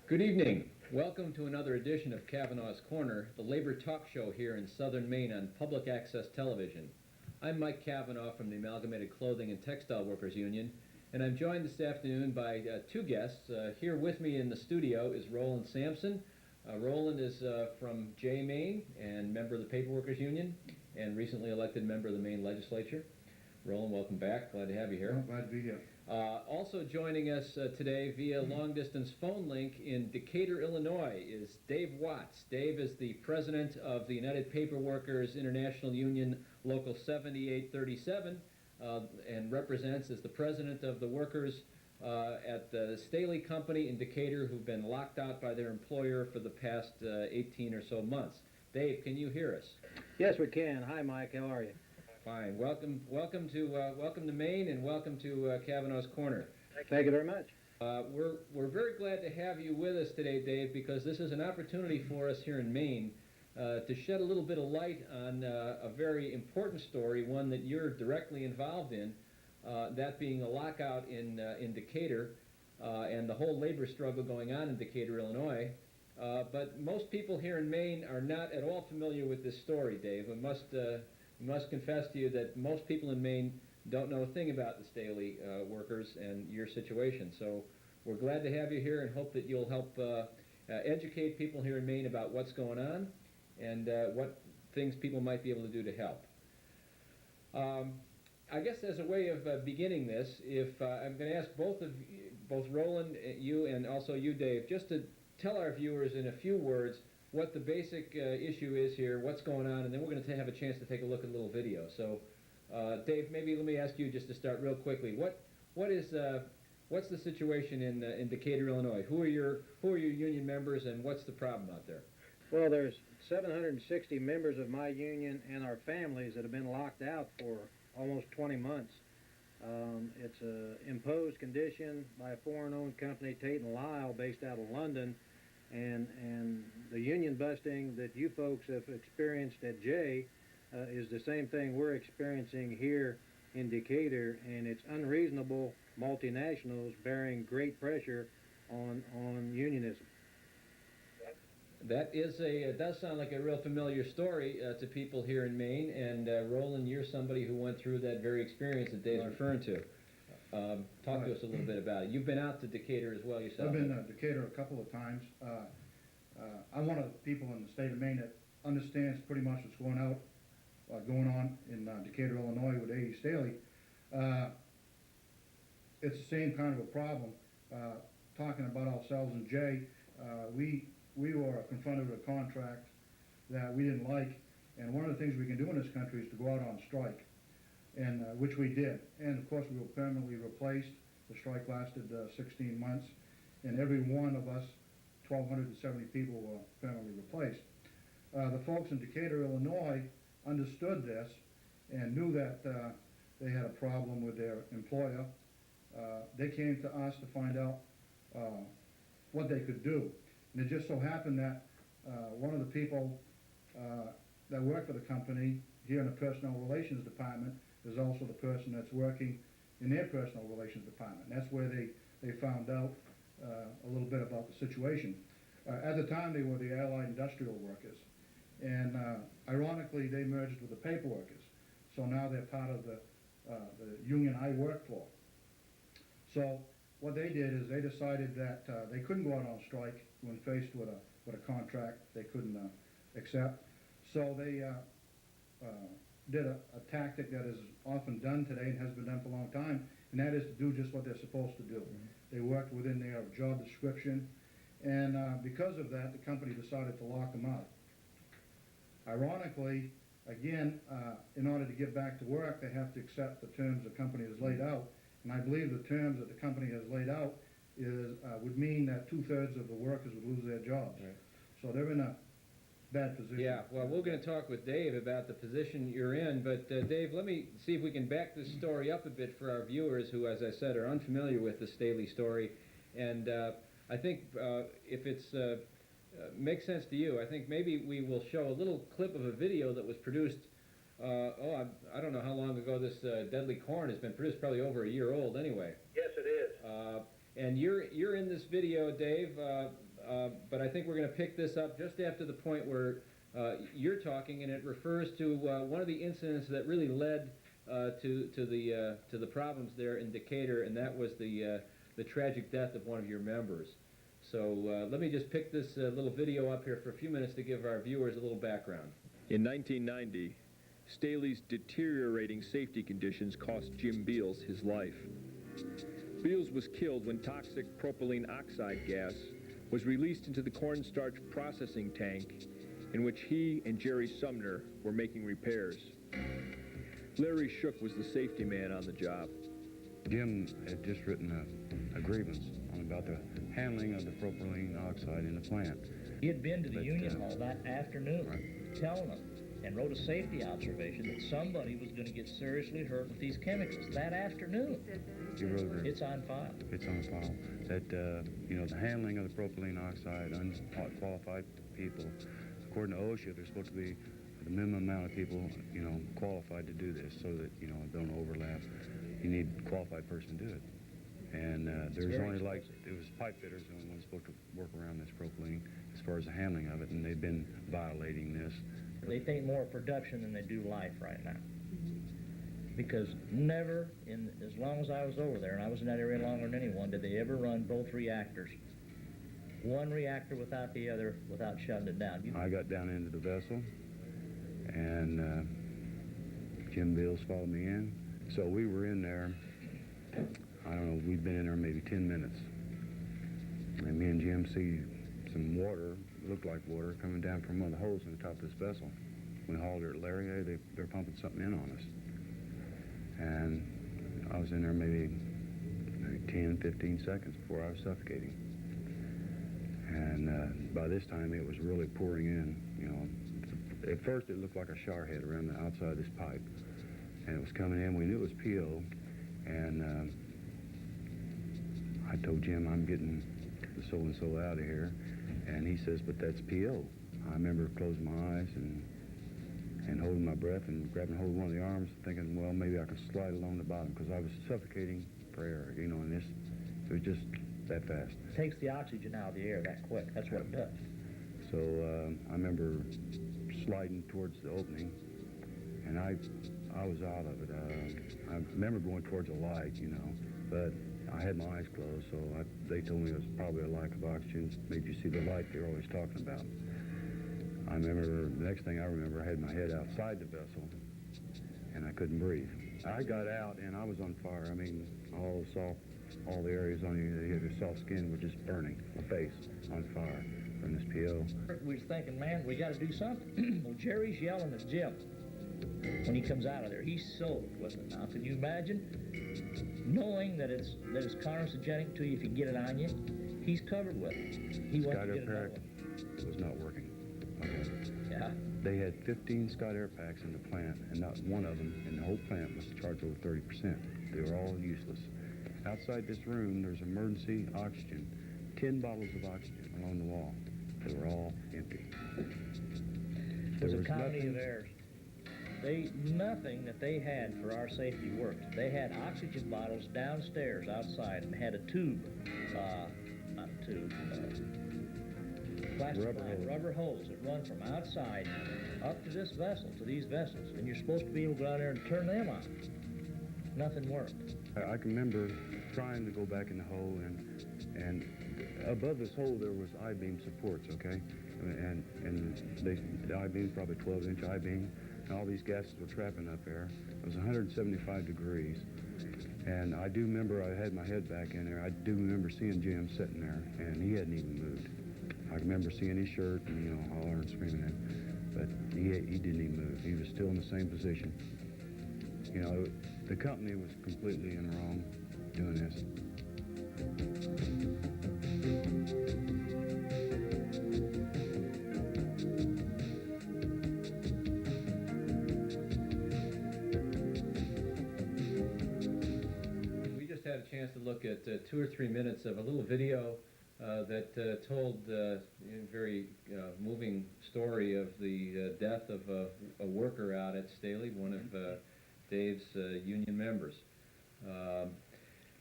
Good evening. Welcome to another edition of Cavanaugh's Corner, the labor talk show here in southern Maine on public access television. I'm Mike Cavanaugh from the Amalgamated Clothing and Textile Workers Union, and I'm joined this afternoon by two guests. Here with me in the studio is Roland Samson. Roland is from Maine and member of the Paper Workers Union and recently elected member of the Maine legislature. Roland, welcome back. Glad to have you here. Oh, glad to be here. Also joining us today via long-distance phone link in Decatur, Illinois, is Dave Watts. Dave is the president of the United Paper Workers International Union Local 7837 and represents as the president of the workers at the Staley company in Decatur who've been locked out by their employer for the past 18 or so months. Dave, can you hear us? Yes, we can. Hi, Mike. How are you? Fine. Welcome to Maine, and welcome to Cavanaugh's Corner. Thank you very much. We're very glad to have you with us today, Dave, because this is an opportunity for us here in Maine to shed a little bit of light on a very important story, one that you're directly involved in, that being a lockout in Decatur and the whole labor struggle going on in Decatur, Illinois. But most people here in Maine are not at all familiar with this story, Dave. I must confess to you that most people in Maine don't know a thing about the Staley workers and your situation. So we're glad to have you here and hope that you'll help educate people here in Maine about what's going on and what things people might be able to do to help. I guess as a way of beginning this, if I'm going to ask both Roland, you, and also you, Dave, just to tell our viewers in a few words what the basic issue is here, what's going on, and then we're going to have a chance to take a look at a little video. So, Dave, maybe let me ask you just to start real quickly. What's the situation in Decatur, Illinois? Who are your union members, and what's the problem out there? Well, there's 760 members of my union and our families that have been locked out for almost 20 months. It's an imposed condition by a foreign-owned company, Tate & Lyle, based out of London. And the union busting that you folks have experienced at J is the same thing we're experiencing here in Decatur, and it's unreasonable multinationals bearing great pressure on unionism. That does sound like a real familiar story to people here in Maine, and Roland, you're somebody who went through that very experience that Dave's referring to. Talk to us a little bit about it. You've been out to Decatur as well yourself. I've been to Decatur a couple of times. I'm one of the people in the state of Maine that understands pretty much what's going on in Decatur, Illinois with A.E. Staley. It's the same kind of a problem. Talking about ourselves and Jay, we were confronted with a contract that we didn't like, and one of the things we can do in this country is to go out on strike, and which we did. And of course we were permanently replaced. The strike lasted 16 months, and every one of us, 1,270 people, were permanently replaced. The folks in Decatur, Illinois understood this and knew that they had a problem with their employer. They came to us to find out what they could do. And it just so happened that one of the people that worked for the company here in the Personnel Relations Department is also the person that's working in their Personnel Relations Department. And that's where they found out a little bit about the situation. At the time, they were the Allied Industrial Workers. And ironically, they merged with the Paper Workers. So now they're part of the union I work for. So what they did is they decided that they couldn't go out on strike when faced with a contract they couldn't accept. So they did a tactic that is often done today and has been done for a long time, and that is to do just what they're supposed to do. Mm-hmm. They worked within their job description, and because of that, the company decided to lock them out. Ironically, again, in order to get back to work, they have to accept the terms the company has laid out, and I believe the terms that the company has laid out would mean that 2/3 of the workers would lose their jobs. Right. So they're in a bad position. Yeah, well, we're going to talk with Dave about the position you're in, but Dave, let me see if we can back this story up a bit for our viewers who, as I said, are unfamiliar with the Staley story. And I think if it's makes sense to you, I think maybe we will show a little clip of a video that was produced, I don't know how long ago this deadly corn has been produced, probably over a year old anyway. Yes, it is. And you're in this video, Dave. but I think we're going to pick this up just after the point where you're talking, and it refers to one of the incidents that really led to the problems there in Decatur, and that was the tragic death of one of your members. So let me just pick this little video up here for a few minutes to give our viewers a little background. In 1990, Staley's deteriorating safety conditions cost Jim Beals his life. Beals was killed when toxic propylene oxide gas was released into the cornstarch processing tank in which he and Jerry Sumner were making repairs. Larry Shook was the safety man on the job. Jim had just written a grievance about the handling of the propylene oxide in the plant. He had been to the But, union hall that afternoon, right. telling them, and wrote a safety observation that somebody was going to get seriously hurt with these chemicals that afternoon. He wrote It's on file. it's on file that the handling of the propylene oxide, unqualified people, according to OSHA, there's supposed to be the minimum amount of people qualified to do this, so that it don't overlap. You need a qualified person to do it. And there's only it was pipe fitters the only ones supposed to work around this propylene as far as the handling of it, and they've been violating this. They think more of production than they do life right now. Because never, in as long as I was over there, and I was in that area longer than anyone, did they ever run both reactors. One reactor without the other, without shutting it down. I got down into the vessel, and Jim Beals followed me in. So we were in there, I don't know, we'd been in there maybe 10 minutes. And me and Jim see some water, looked like water, coming down from one of the holes in the top of this vessel. We hollered at Larry, hey, they're pumping something in on us. And I was in there maybe 10, 15 seconds before I was suffocating. And by this time it was really pouring in, At first it looked like a shower head around the outside of this pipe. And it was coming in, we knew it was PO. And I told Jim, I'm getting the so-and-so out of here. And he says, but that's PO. I remember closing my eyes and holding my breath and grabbing hold of one of the arms, thinking, well, maybe I could slide along the bottom, because I was suffocating for air, and it was just that fast. It takes the oxygen out of the air that quick. That's what it does. So I remember sliding towards the opening, and I was out of it. I remember going towards a light, but I had my eyes closed, so they told me it was probably a lack of oxygen, made you see the light they're always talking about. I remember, the next thing I remember, I had my head outside the vessel, and I couldn't breathe. I got out, and I was on fire. I mean, all the areas on your soft skin were just burning. My face on fire from this PO. We was thinking, man, we got to do something. Well, Jerry's yelling at Jim when he comes out of there. He's soaked with it now. Can you imagine? Knowing that it's carcinogenic to you if you get it on you, he's covered with it. He wants to get it over. It was not working. Okay. Yeah. They had 15 Scott Air Packs in the plant, and not one of them in the whole plant was charged over 30%. They were all useless. Outside this room, there's emergency oxygen, 10 bottles of oxygen along the wall. They were all empty. It was a comedy of errors. Nothing that they had for our safety worked. They had oxygen bottles downstairs outside and had a tube, not a tube, plastic rubber hose that run from outside up to this vessel, to these vessels, and you're supposed to be able to go out there and turn them on. Nothing worked. I can remember trying to go back in the hole, and above this hole there was I-beam supports, okay? And the I-beam's probably 12-inch I-beam, and all these gases were trapping up there. It was 175 degrees, and I do remember I had my head back in there. I do remember seeing Jim sitting there, and he hadn't even moved. I remember seeing his shirt and, hollering and screaming at him, but he didn't even move. He was still in the same position. The company was completely in the wrong doing this. We just had a chance to look at 2 or 3 minutes of a little video that told a very moving story of the death of a worker out at Staley, one of Dave's union members.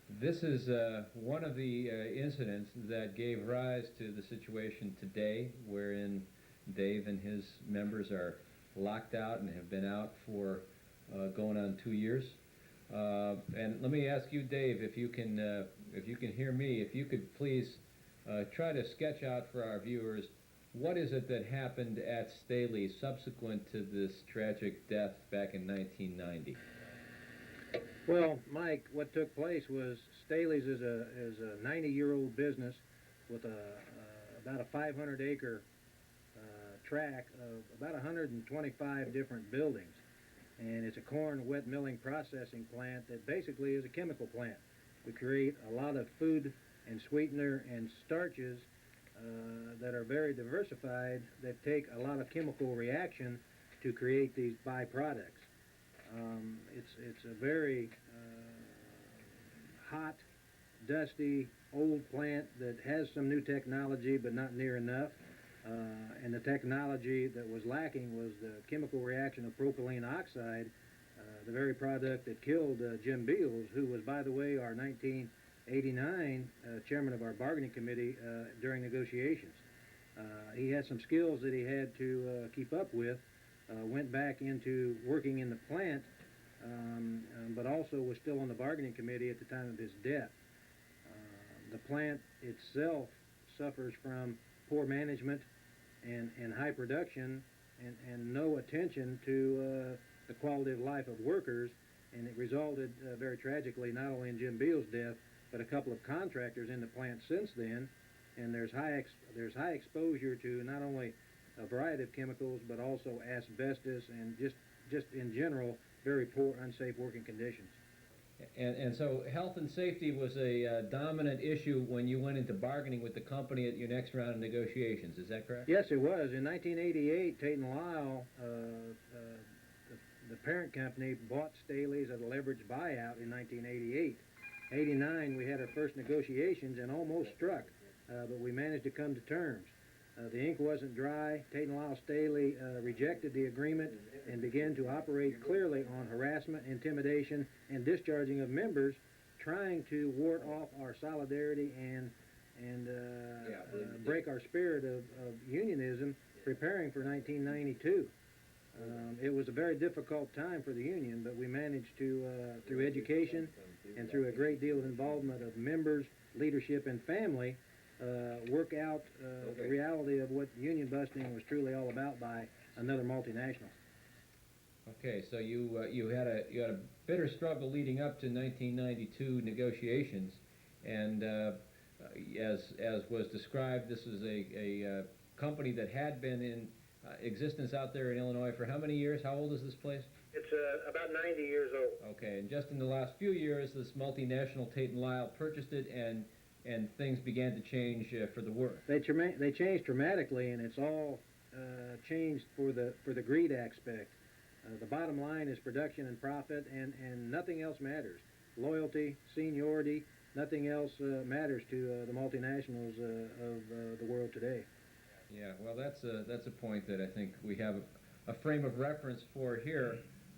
This is one of the incidents that gave rise to the situation today, wherein Dave and his members are locked out and have been out for going on 2 years. And let me ask you, Dave, if you can hear me, if you could please try to sketch out for our viewers what is it that happened at Staley subsequent to this tragic death back in 1990. Well, Mike, what took place was Staley's is a 90-year-old business with about a 500-acre tract of about 125 different buildings, and it's a corn wet milling processing plant that basically is a chemical plant. We create a lot of food and sweetener and starches that are very diversified that take a lot of chemical reaction to create these byproducts. It's a very hot, dusty, old plant that has some new technology but not near enough. And the technology that was lacking was the chemical reaction of propylene oxide, the very product that killed Jim Beals, who was, by the way, our 1989 chairman of our bargaining committee during negotiations. He had some skills that he had to keep up with, went back into working in the plant, but also was still on the bargaining committee at the time of his death. The plant itself suffers from poor management and high production and no attention to the quality of life of workers, and it resulted very tragically not only in Jim Beals' death, but a couple of contractors in the plant since then. And there's high exposure to not only a variety of chemicals, but also asbestos and just in general very poor, unsafe working conditions. And so health and safety was a dominant issue when you went into bargaining with the company at your next round of negotiations. Is that correct? Yes, it was. In 1988, Tate & Lyle, the parent company, bought Staley's at a leveraged buyout in 1988. 89, we had our first negotiations and almost struck, but we managed to come to terms. The ink wasn't dry. Tate & Lyle Staley rejected the agreement and began to operate clearly on harassment, intimidation, and discharging of members, trying to ward off our solidarity and break our spirit of unionism, preparing for 1992. It was a very difficult time for the union, but we managed to, through education and through a great deal of involvement of members, leadership, and family, work out the reality of what union busting was truly all about by another multinational. Okay, so you had a bitter struggle leading up to 1992 negotiations, and as was described, this is a company that had been in existence out there in Illinois for how many years? How old is this place? It's about 90 years old. Okay, and just in the last few years, this multinational Tate & Lyle purchased it, and things began to change for the worse. They changed dramatically, and it's all changed for the greed aspect. The bottom line is production and profit, and nothing else matters. Loyalty, seniority, nothing else matters to the multinationals of the world today. Yeah, well, that's a point that I think we have a frame of reference for here.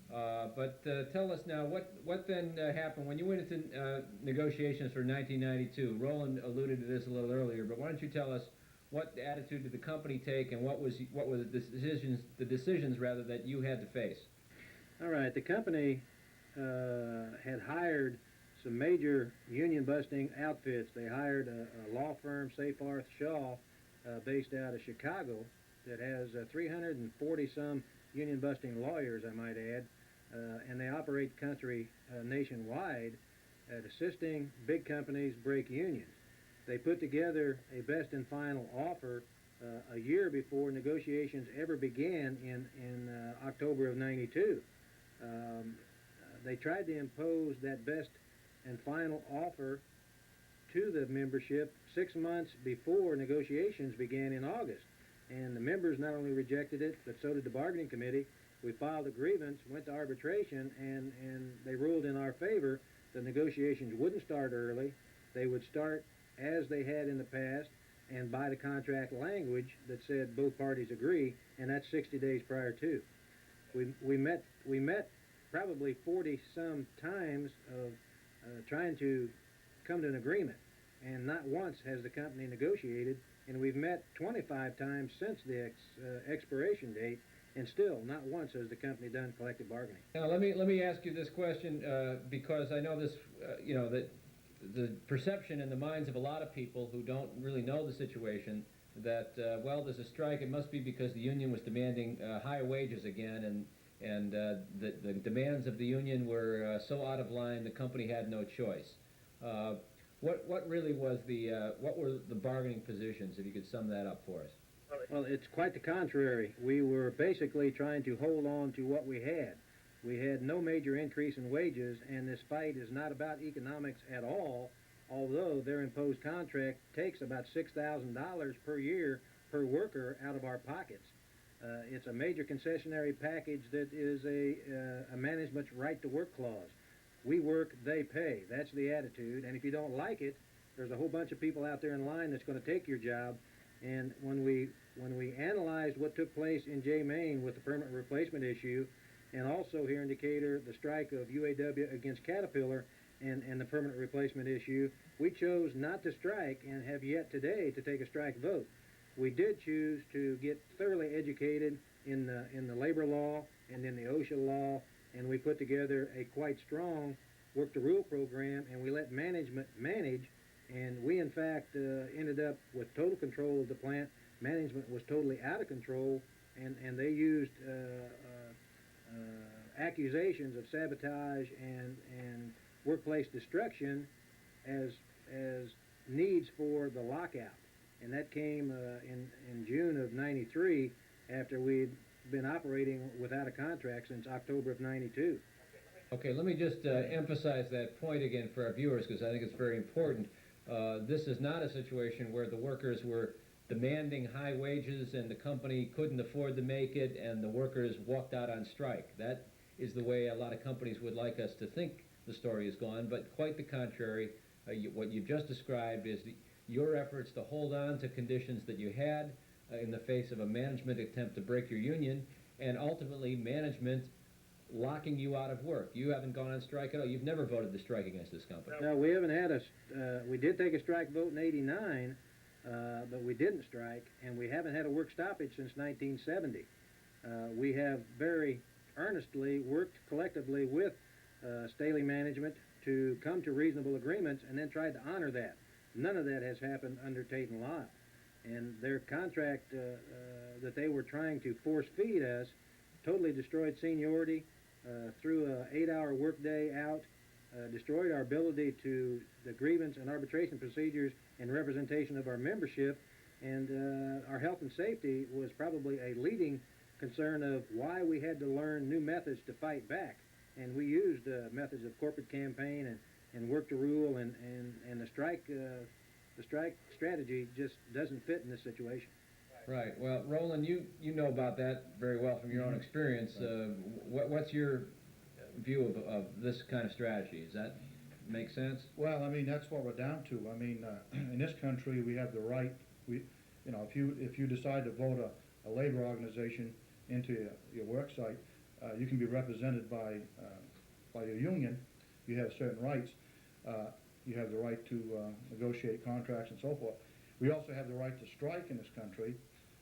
But tell us now, what then happened when you went into negotiations for 1992? Roland alluded to this a little earlier, but why don't you tell us what attitude did the company take, and what were the decisions rather that you had to face? All right, the company had hired some major union busting outfits. They hired a law firm, Seyfarth Shaw, based out of Chicago, that has 340 some union busting lawyers, I might add, and they operate the country nationwide at assisting big companies break unions. They put together a best and final offer a year before negotiations ever began in October of '92. They tried to impose that best and final offer to the membership 6 months before negotiations began in August. And the members not only rejected it, but so did the bargaining committee. We filed a grievance, went to arbitration, and they ruled in our favor. The negotiations wouldn't start early. They would start as they had in the past and by the contract language that said both parties agree, and that's 60 days prior to. We met probably 40 some times of trying to come to an agreement. And not once has the company negotiated, and we've met 25 times since the expiration date, and still not once has the company done collective bargaining. Now, let me ask you this question, because I know this, that the perception in the minds of a lot of people who don't really know the situation, that, well, there's a strike, it must be because the union was demanding higher wages again, and the demands of the union were so out of line, the company had no choice. What really was what were the bargaining positions, if you could sum that up for us? Well, it's quite the contrary. We were basically trying to hold on to what we had. We had no major increase in wages, and this fight is not about economics at all, although their imposed contract takes about $6,000 per year per worker out of our pockets. It's a major concessionary package that is a management's right-to-work clause. We work, they pay. That's the attitude, and if you don't like it, there's a whole bunch of people out there in line that's going to take your job. And when we analyzed what took place in Maine with the permanent replacement issue, and also here in Decatur, the strike of UAW against Caterpillar and the permanent replacement issue, we chose not to strike and have yet today to take a strike vote. We did choose to get thoroughly educated in the labor law and in the OSHA law, and we put together a quite strong work-to-rule program, and we let management manage. And we, in fact, ended up with total control of the plant. Management was totally out of control, and they used accusations of sabotage and workplace destruction as needs for the lockout. And that came in June of '93, after we'd been operating without a contract since October of '92. Okay, let me just emphasize that point again for our viewers, because I think it's very important. This is not a situation where the workers were demanding high wages and the company couldn't afford to make it and the workers walked out on strike. That is the way a lot of companies would like us to think the story has gone, but quite the contrary. What you've just described is your efforts to hold on to conditions that you had in the face of a management attempt to break your union, and ultimately management locking you out of work. You haven't gone on strike at all. You've never voted to strike against this company. No, we haven't had we did take a strike vote in '89, but we didn't strike, and we haven't had a work stoppage since 1970. We have very earnestly worked collectively with Staley management to come to reasonable agreements and then tried to honor that. None of that has happened under Tate and Lott. And their contract that they were trying to force feed us totally destroyed seniority, threw an 8-hour workday out, destroyed our ability to the grievance and arbitration procedures and representation of our membership, and our health and safety was probably a leading concern of why we had to learn new methods to fight back. And we used methods of corporate campaign and work to rule, and the strike strategy just doesn't fit in this situation. Right. Well, Roland, you know about that very well from your own experience. What's your view of this kind of strategy? Does that make sense? Well, I mean, that's what we're down to. I mean, in this country, we have the right. If you decide to vote a labor organization into your work site, you can be represented by your union. You have certain rights. You have the right to negotiate contracts and so forth. We also have the right to strike in this country,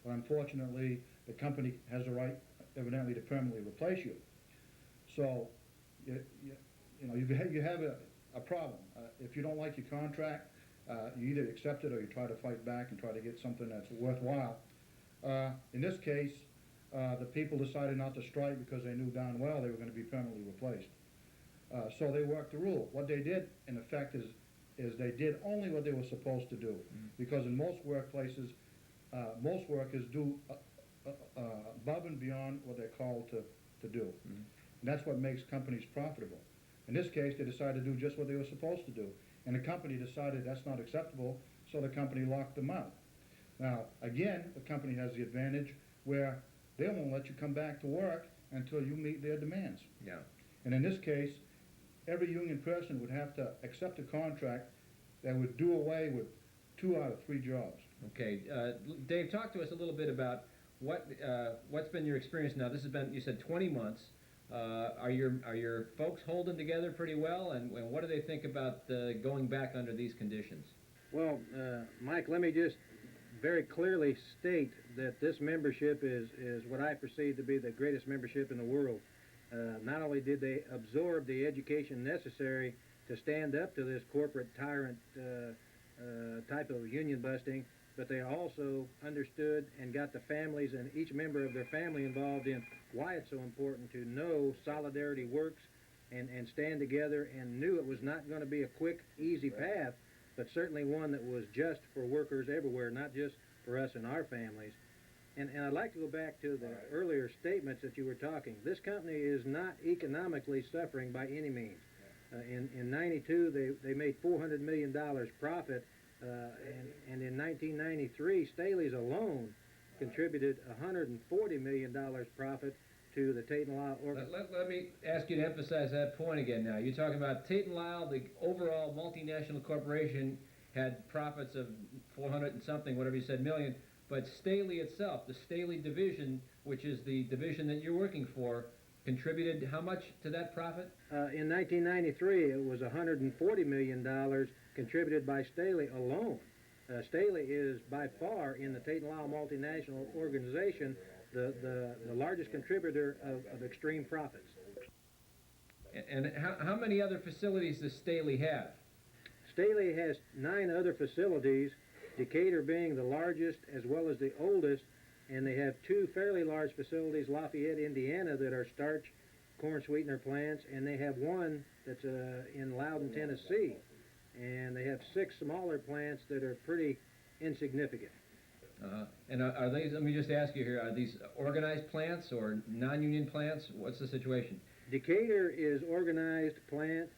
but unfortunately, the company has the right, evidently, to permanently replace you. So, you have a problem. If you don't like your contract, you either accept it or you try to fight back and try to get something that's worthwhile. In this case, the people decided not to strike because they knew darn well they were going to be permanently replaced. So they worked the rule. What they did, in effect, is they did only what they were supposed to do. Because in most workplaces, most workers do above and beyond what they're called to do. And that's what makes companies profitable. In this case, they decided to do just what they were supposed to do. And the company decided that's not acceptable, so the company locked them out. Now, again, the company has the advantage where they won't let you come back to work until you meet their demands. Yeah. And in this case, every union person would have to accept a contract that would do away with 2 out of 3 jobs. Okay. Dave, talk to us a little bit about what's been your experience now. This has been, you said, 20 months. Are your folks holding together pretty well, and what do they think about going back under these conditions? Well, Mike, let me just very clearly state that this membership is what I perceive to be the greatest membership in the world. Not only did they absorb the education necessary to stand up to this corporate tyrant type of union busting, but they also understood and got the families and each member of their family involved in why it's so important to know solidarity works and stand together, and knew it was not going to be a quick, easy path, but certainly one that was just for workers everywhere, not just for us and our families. And I'd like to go back to the earlier statements that you were talking. This company is not economically suffering by any means. In 92, they made $400 million profit, and in 1993, Staley's alone contributed $140 million profit to the Tate & Lyle organization. Let me ask you to emphasize that point again now. You're talking about Tate & Lyle, the overall multinational corporation, had profits of 400 and something, whatever you said, million, but Staley itself, the Staley division, which is the division that you're working for, contributed how much to that profit? In 1993, it was $140 million contributed by Staley alone. Staley is by far, in the Tate & Lyle multinational organization, the largest contributor of extreme profits. And how many other facilities does Staley have? Staley has 9 other facilities, Decatur being the largest as well as the oldest, and they have 2 fairly large facilities, Lafayette, Indiana, that are starch, corn sweetener plants, and they have one that's in Loudon, Tennessee, and they have 6 smaller plants that are pretty insignificant. And are these, let me just ask you here, are these organized plants or non-union plants? What's the situation? Decatur is organized plant.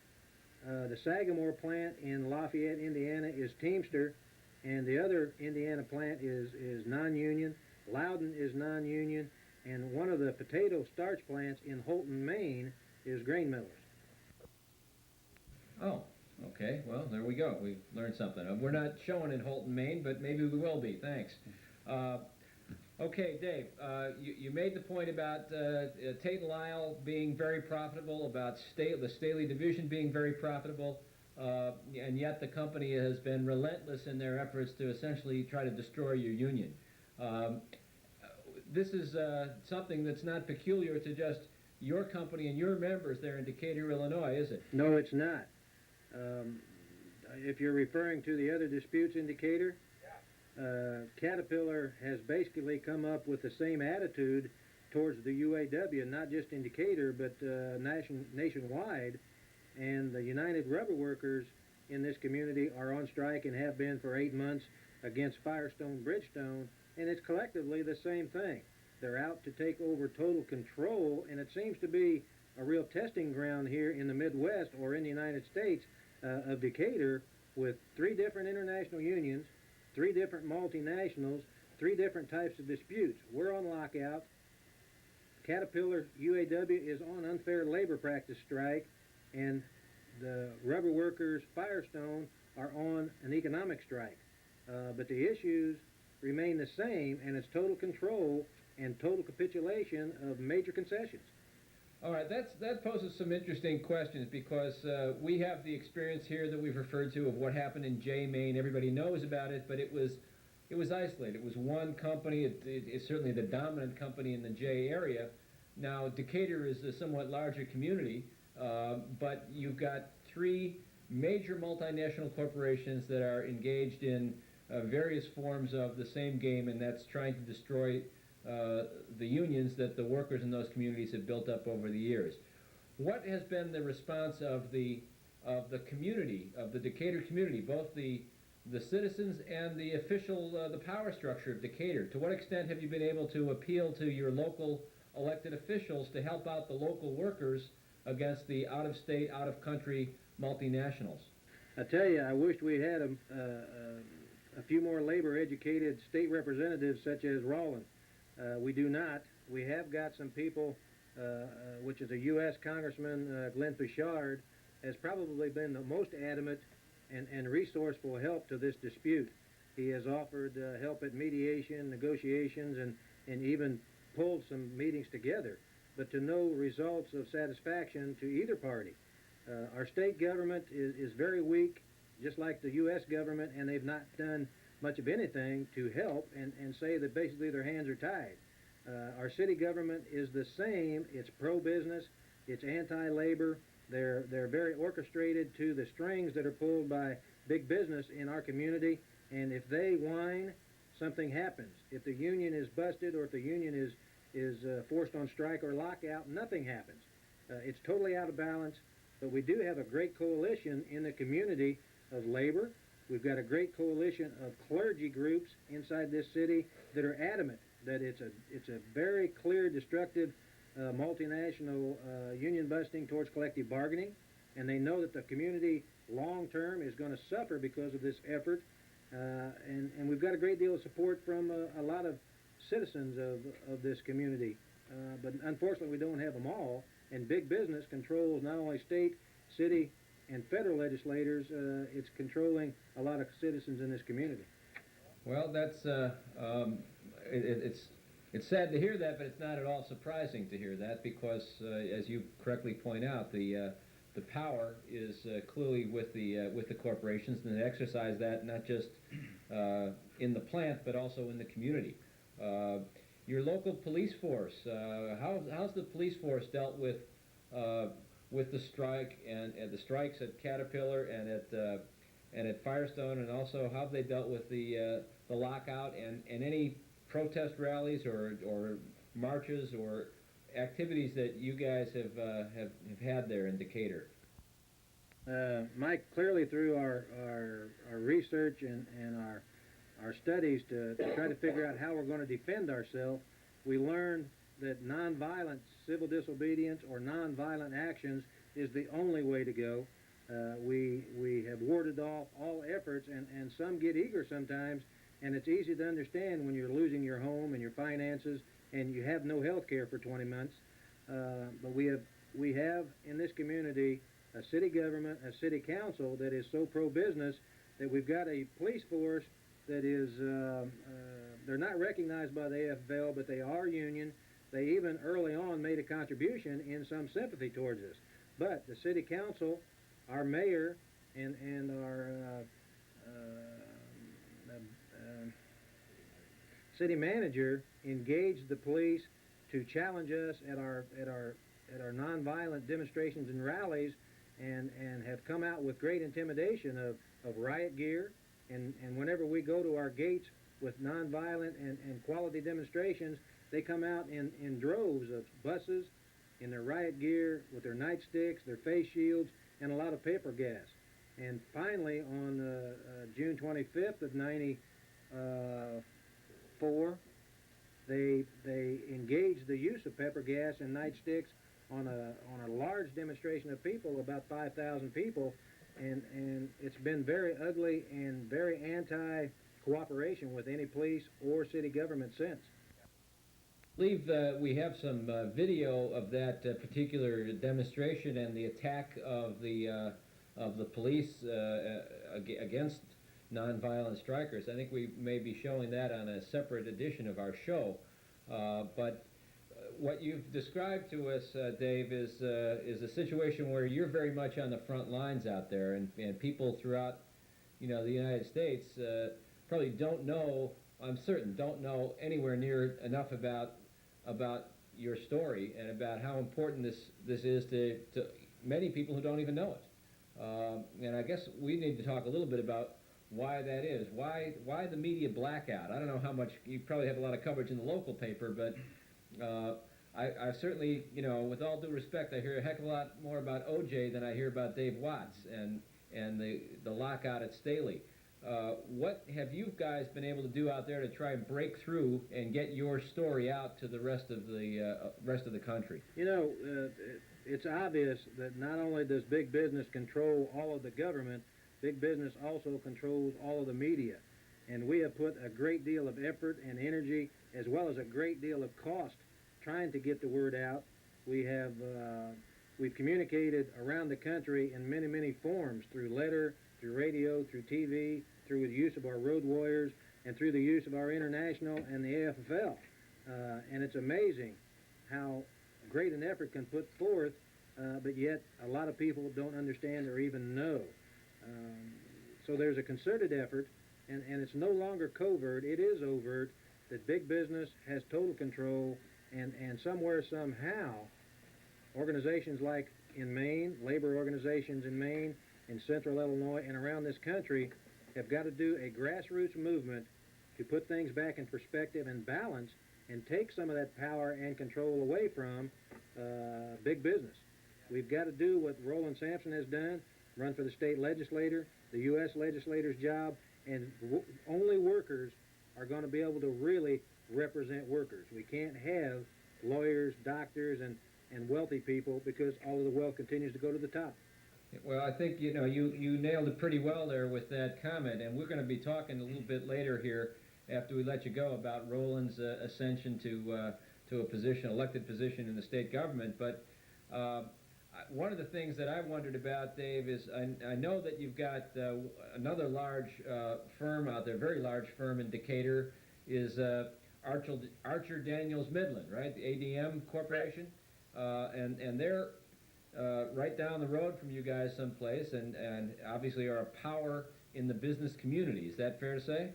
The Sagamore plant in Lafayette, Indiana is Teamster, and the other Indiana plant is non-union. Loudon is non-union, and one of the potato starch plants in Holton, Maine is grain millers. Oh, okay. Well, there we go. We've learned something. We're not showing in Holton, Maine, but maybe we will be. Thanks. Okay, Dave, you made the point about Tate & Lyle being very profitable, about the Staley division being very profitable, and yet the company has been relentless in their efforts to essentially try to destroy your union. This is something that's not peculiar to just your company and your members there in Decatur, Illinois, is it? No, it's not. If you're referring to the other disputes in Decatur, Caterpillar has basically come up with the same attitude towards the UAW, not just in Decatur, but nationwide. And the United Rubber Workers in this community are on strike and have been for 8 months against Firestone Bridgestone, and it's collectively the same thing. They're out to take over total control, and it seems to be a real testing ground here in the Midwest or in the United States of Decatur, with 3 different international unions, 3 different multinationals, 3 different types of disputes. We're on lockout. Caterpillar UAW is on unfair labor practice strike, and the rubber workers Firestone are on an economic strike. But the issues remain the same, and it's total control and total capitulation of major concessions. All right, that poses some interesting questions, because we have the experience here that we've referred to of what happened in Jay, Maine. Everybody knows about it, but it was isolated. It was one company. It's certainly the dominant company in the Jay area. Now, Decatur is a somewhat larger community, but you've got 3 major multinational corporations that are engaged in various forms of the same game, and that's trying to destroy the unions that the workers in those communities have built up over the years. What has been the response of the community, of the Decatur community, both the citizens and the official, the power structure of Decatur? To what extent have you been able to appeal to your local elected officials to help out the local workers against the out-of-state, out-of-country multinationals? I tell you, I wished we had a few more labor-educated state representatives such as Roland. We do not. We have got some people, which is a U.S. Congressman, Glenn Pichard, has probably been the most adamant and resourceful help to this dispute. He has offered help at mediation, negotiations, and even pulled some meetings together. but to no results of satisfaction to either party. Our state government is very weak, just like the U.S. government, and they've not done much of anything to help, and say that basically their hands are tied. Our city government is the same. It's pro-business. It's anti-labor. They're very orchestrated to the strings that are pulled by big business in our community, and if they whine, something happens. If the union is busted or if the union is forced on strike or lockout, nothing happens. It's totally out of balance, but we do have a great coalition in the community of labor. We've got a great coalition of clergy groups inside this city that are adamant that it's a very clear, destructive, multinational union busting towards collective bargaining, and they know that the community long-term is going to suffer because of this effort, and we've got a great deal of support from a lot of citizens of this community, but unfortunately we don't have them all, and big business controls not only state, city, and federal legislators, it's controlling a lot of citizens in this community. Well, that's it's sad to hear that, but it's not at all surprising to hear that because, as you correctly point out, the power is clearly with the corporations, and they exercise that not just in the plant but also in the community. Your local police force, how's the police force dealt with the strike and the strikes at Caterpillar and at Firestone, and also how have they dealt with the lockout and any protest rallies or marches or activities that you guys have had there in Decatur? Mike, clearly through our research and our studies to try to figure out how we're going to defend ourselves, we learned that nonviolent civil disobedience or nonviolent actions is the only way to go. We have warded off all efforts, and some get eager sometimes, and it's easy to understand when you're losing your home and your finances and you have no health care for 20 months. But we have in this community a city government, a city council that is so pro-business that we've got a police force that is, they're not recognized by the AFL, but they are union. They even early on made a contribution in some sympathy towards us. But the city council, our mayor, and our city manager engaged the police to challenge us at our nonviolent demonstrations and rallies, and have come out with great intimidation of riot gear, and whenever we go to our gates with nonviolent and quality demonstrations, they come out in droves of buses in their riot gear with their nightsticks, their face shields, and a lot of paper gas. And finally, on June 25th of '94, they engaged the use of pepper gas and nightsticks on a large demonstration of people, about 5,000 people, and it's been very ugly and very anti-cooperation with any police or city government since. I believe we have some video of that particular demonstration and the attack of the police against nonviolent strikers. I think we may be showing that on a separate edition of our show. But what you've described to us, Dave, is a situation where you're very much on the front lines out there, and people throughout, the United States probably don't know. I'm certain don't know anywhere near enough about your story and about how important this is to many people who don't even know it. And I guess we need to talk a little bit about why that is. Why the media blackout? I don't know how much, you probably have a lot of coverage in the local paper, but I certainly, with all due respect, I hear a heck of a lot more about O.J. than I hear about Dave Watts and the lockout at Staley. What have you guys been able to do out there to try and break through and get your story out to the rest of the country? It's obvious that not only does big business control all of the government, big business also controls all of the media. And we have put a great deal of effort and energy, as well as a great deal of cost, trying to get the word out. We've communicated around the country in many, many forms, through letter, through radio, through TV, through the use of our road warriors, and through the use of our international and the AFL. And it's amazing how great an effort can put forth, but yet a lot of people don't understand or even know. So there's a concerted effort, and it's no longer covert, it is overt, that big business has total control, and somewhere, somehow, organizations like in Maine, labor organizations in Maine, in central Illinois, and around this country have got to do a grassroots movement to put things back in perspective and balance and take some of that power and control away from big business. We've got to do what Roland Samson has done, run for the state legislator, the U.S. legislator's job, and only workers are going to be able to really represent workers. We can't have lawyers, doctors, and wealthy people because all of the wealth continues to go to the top. Well, I think, you nailed it pretty well there with that comment, and we're going to be talking a little bit later here after we let you go about Roland's ascension to a position, elected position in the state government. But one of the things that I wondered about, Dave, is I know that you've got another large firm out there, very large firm in Decatur, is Archer Daniels Midland, right? The ADM Corporation, and they're right down the road from you guys someplace, and obviously are a power in the business community. Is that fair to say?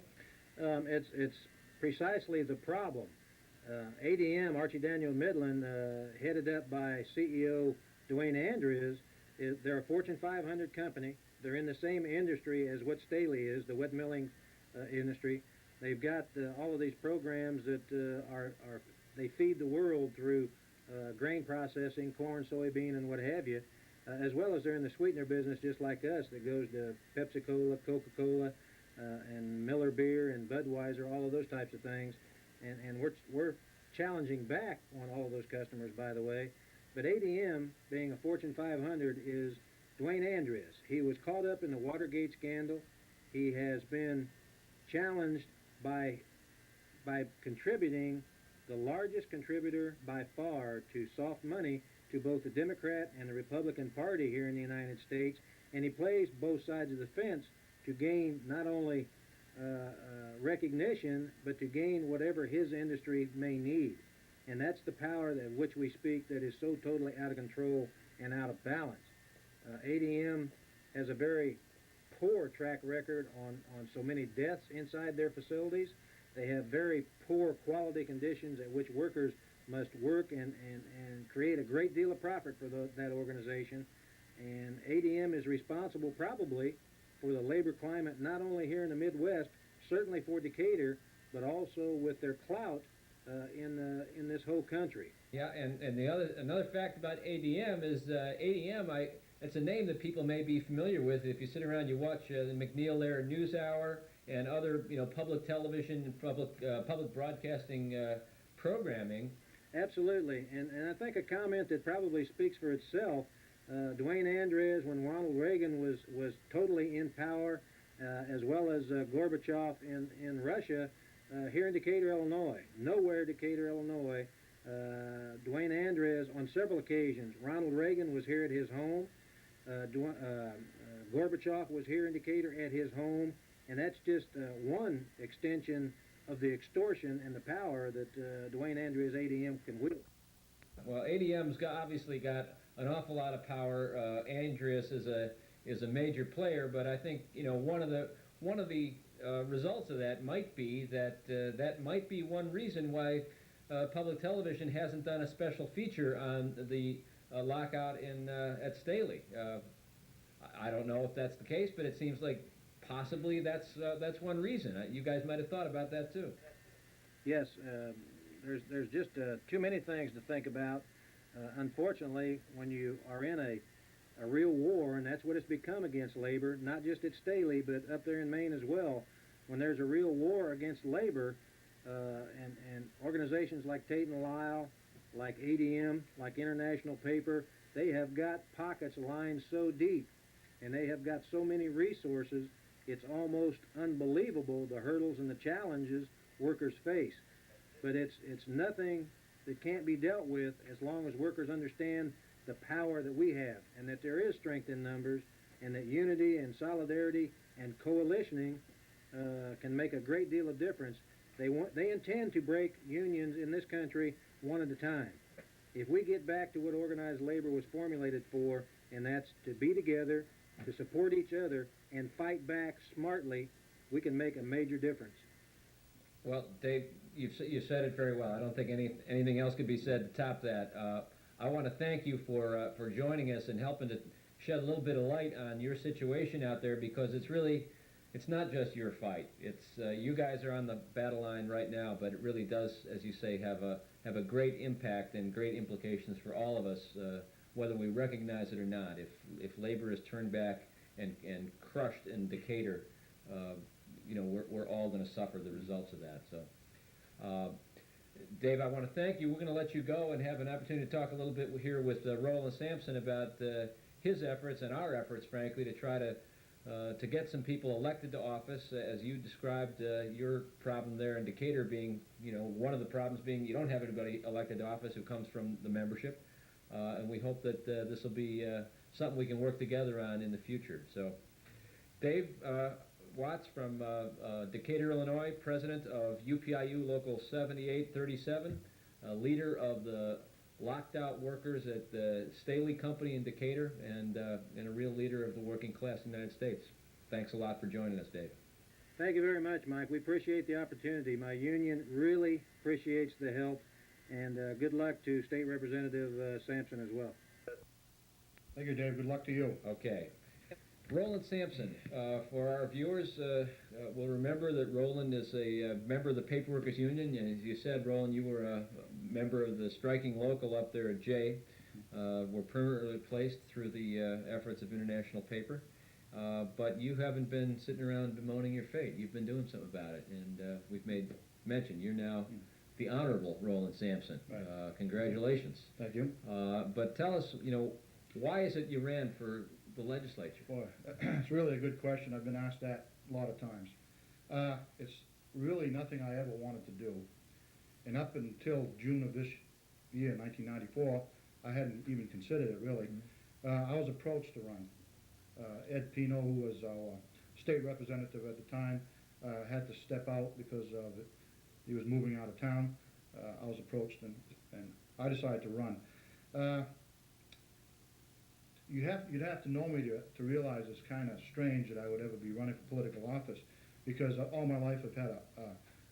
It's precisely the problem. ADM, Archie Daniel Midland, headed up by CEO Dwayne Andrews, they're a Fortune 500 company. They're in the same industry as what Staley is, the wet milling industry. They've got all of these programs that they feed the world through grain processing, corn, soybean, and what have you, as well as they're in the sweetener business just like us that goes to Pepsi-Cola, Coca-Cola, and Miller Beer and Budweiser, all of those types of things. And we're challenging back on all of those customers, by the way. But ADM, being a Fortune 500, is Dwayne Andrews. He was caught up in the Watergate scandal. He has been challenged by contributing, the largest contributor by far to soft money to both the Democrat and the Republican Party here in the United States. And he plays both sides of the fence to gain not only recognition, but to gain whatever his industry may need. And that's the power that which we speak that is so totally out of control and out of balance. ADM has a very poor track record on so many deaths inside their facilities. They have very poor quality conditions at which workers must work and create a great deal of profit for that organization. And ADM is responsible probably for the labor climate not only here in the Midwest, certainly for Decatur, but also with their clout in this whole country. Yeah, and another fact about ADM is ADM. It's a name that people may be familiar with. If you sit around, you watch the McNeil Lehrer NewsHour and other public television and public broadcasting programming. Absolutely, and I think a comment that probably speaks for itself. Dwayne Andrews, when Ronald Reagan was totally in power, as well as Gorbachev in Russia, here in Decatur, Illinois, nowhere Decatur, Illinois, Dwayne Andrews on several occasions. Ronald Reagan was here at his home. Gorbachev was here in Decatur at his home, and that's just one extension of the extortion and the power that Dwayne Andrews ADM can wield. Well, ADM's obviously got an awful lot of power. Andrews is a major player, but I think one of the results of that might be that might be one reason why public television hasn't done a special feature on the lockout at Staley. I don't know if that's the case, but it seems like possibly that's one reason. You guys might have thought about that too. Yes, there's just too many things to think about. Unfortunately, when you are in a real war, and that's what it's become against labor, not just at Staley, but up there in Maine as well, when there's a real war against labor, and organizations like Tate & Lyle, like ADM, like International Paper, they have got pockets lined so deep, and they have got so many resources, it's almost unbelievable the hurdles and the challenges workers face. But it's nothing that can't be dealt with as long as workers understand the power that we have, and that there is strength in numbers, and that unity and solidarity and coalitioning can make a great deal of difference. They intend to break unions in this country one at a time. if we get back to what organized labor was formulated for, and that's to be together, to support each other, and fight back smartly, we can make a major difference. Well, Dave, you said it very well. I don't think anything else could be said to top that. I want to thank you for joining us and helping to shed a little bit of light on your situation out there, because it's not just your fight. It's you guys are on the battle line right now, but it really does, as you say, have a great impact and great implications for all of us, whether we recognize it or not. If labor is turned back and crushed in Decatur, we're all going to suffer the results of that. So, Dave, I want to thank you. We're going to let you go and have an opportunity to talk a little bit here with Roland Samson about his efforts and our efforts, frankly, to try to get some people elected to office. As you described, your problem there in Decatur being, one of the problems being you don't have anybody elected to office who comes from the membership. And we hope that this will be something we can work together on in the future. So, Dave Watts from Decatur, Illinois, president of UPIU Local 7837, leader of the locked out workers at the Staley Company in Decatur, and a real leader of the working class in the United States. Thanks a lot for joining us, Dave. Thank you very much, Mike. We appreciate the opportunity. My union really appreciates the help, and good luck to State Representative Samson as well. Thank you, Dave. Good luck to you. Okay. Roland Samson, for our viewers, will remember that Roland is a member of the Paperworkers Union, and as you said, Roland, you were a member of the striking local up there at Jay. Were permanently placed through the efforts of International Paper, but you haven't been sitting around bemoaning your fate. You've been doing something about it, and we've made mention. You're now the Honorable Roland Samson. Right. Congratulations. Thank you. But tell us, why is it you ran for the legislature? Boy, it's really a good question. I've been asked that a lot of times. It's really nothing I ever wanted to do. And up until June of this year, 1994, I hadn't even considered it, really. I was approached to run. Ed Pino, who was our state representative at the time, had to step out because he was moving out of town. I was approached, and I decided to run. You'd have to know me to realize it's kind of strange that I would ever be running for political office, because all my life I've had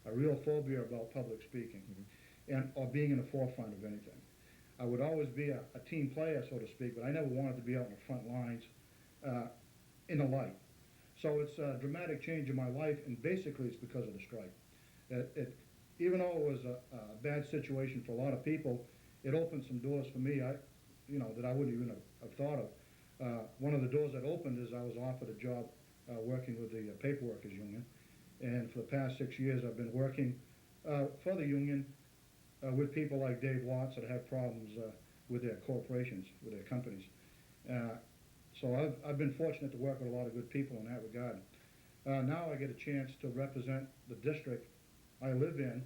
a real phobia about public speaking, or being in the forefront of anything. I would always be a team player, so to speak, but I never wanted to be out in the front lines in the light. So it's a dramatic change in my life, and basically it's because of the strike. Even though it was a bad situation for a lot of people, it opened some doors for me that I wouldn't even have thought of. One of the doors that opened is I was offered a job working with the Paperworkers Union, and for the past 6 years I've been working for the union with people like Dave Watts that have problems with their corporations, with their companies. So I've been fortunate to work with a lot of good people in that regard. Now I get a chance to represent the district I live in,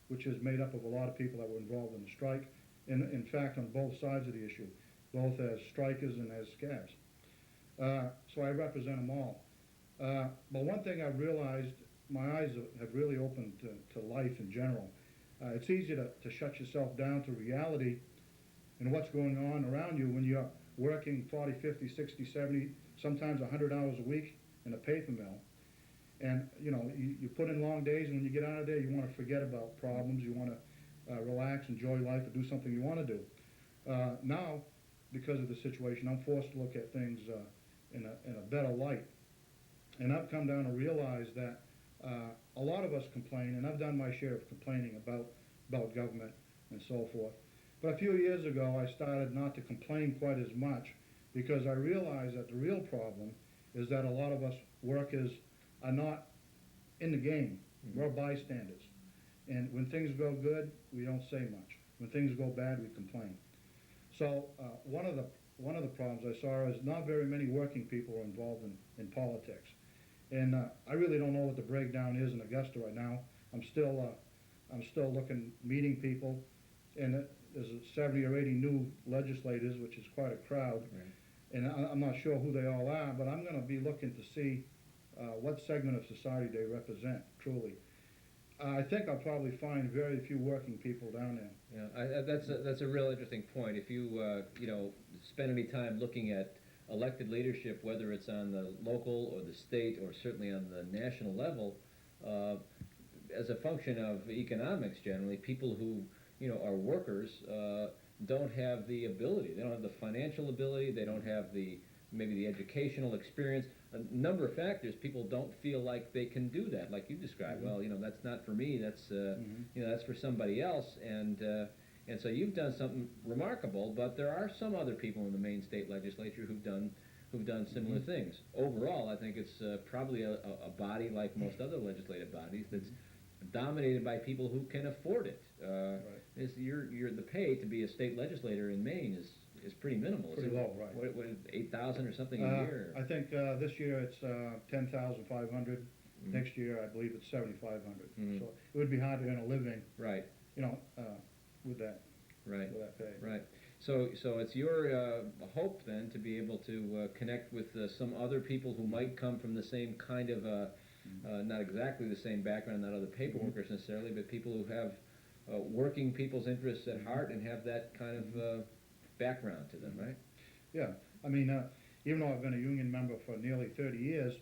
which is made up of a lot of people that were involved in the strike, in fact on both sides of the issue, both as strikers and as scabs. So I represent them all. But one thing I've realized, my eyes have really opened to life in general. It's easy to shut yourself down to reality and what's going on around you when you're working 40, 50, 60, 70, sometimes 100 hours a week in a paper mill. And, you put in long days, and when you get out of there, you want to forget about problems. You want to relax, enjoy life, or do something you want to do. Now, because of the situation, I'm forced to look at things in a better light. And I've come down to realize that a lot of us complain, and I've done my share of complaining about government and so forth. But a few years ago, I started not to complain quite as much, because I realized that the real problem is that a lot of us workers are not in the game. We're bystanders. And when things go good, we don't say much. When things go bad, we complain. So one of the problems I saw is not very many working people are involved in politics. And I really don't know what the breakdown is in Augusta right now. I'm still meeting people, and there's 70 or 80 new legislators, which is quite a crowd. Right. And I'm not sure who they all are, but I'm going to be looking to see what segment of society they represent, truly. I think I'll probably find very few working people down there. Yeah, that's a real interesting point. If you spend any time looking at elected leadership, whether it's on the local or the state or certainly on the national level, as a function of economics generally, people who are workers don't have the ability. They don't have the financial ability. They don't have maybe the educational experience. A number of factors. People don't feel like they can do that, like you described. Well, that's not for me. That's that's for somebody else. And so you've done something remarkable. But there are some other people in the Maine State Legislature who've done similar things. Overall, I think it's probably a body like most other legislative bodies that's dominated by people who can afford it. The pay to be a state legislator in Maine is pretty minimal. Pretty low, right? What $8,000 or something a year? I think this year it's $10,500. Next year, I believe it's $7,500. So it would be hard to earn a living, right? With that, right? With that pay, right? So it's your hope then to be able to connect with some other people who might come from the same kind of not exactly the same background, not other paper workers necessarily, but people who have working people's interests at heart and have that kind of background to them, right? Yeah, I mean, even though I've been a union member for nearly 30 years,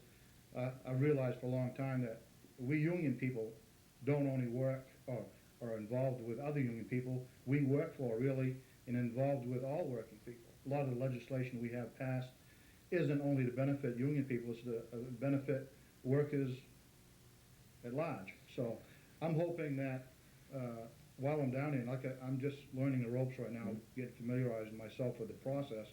I realized for a long time that we union people don't only work or are involved with other union people. We work for really and involved with all working people. A lot of the legislation we have passed isn't only to benefit union people, it's to benefit workers at large. So I'm hoping that while I'm down here, I'm just learning the ropes right now, get familiarizing myself with the process,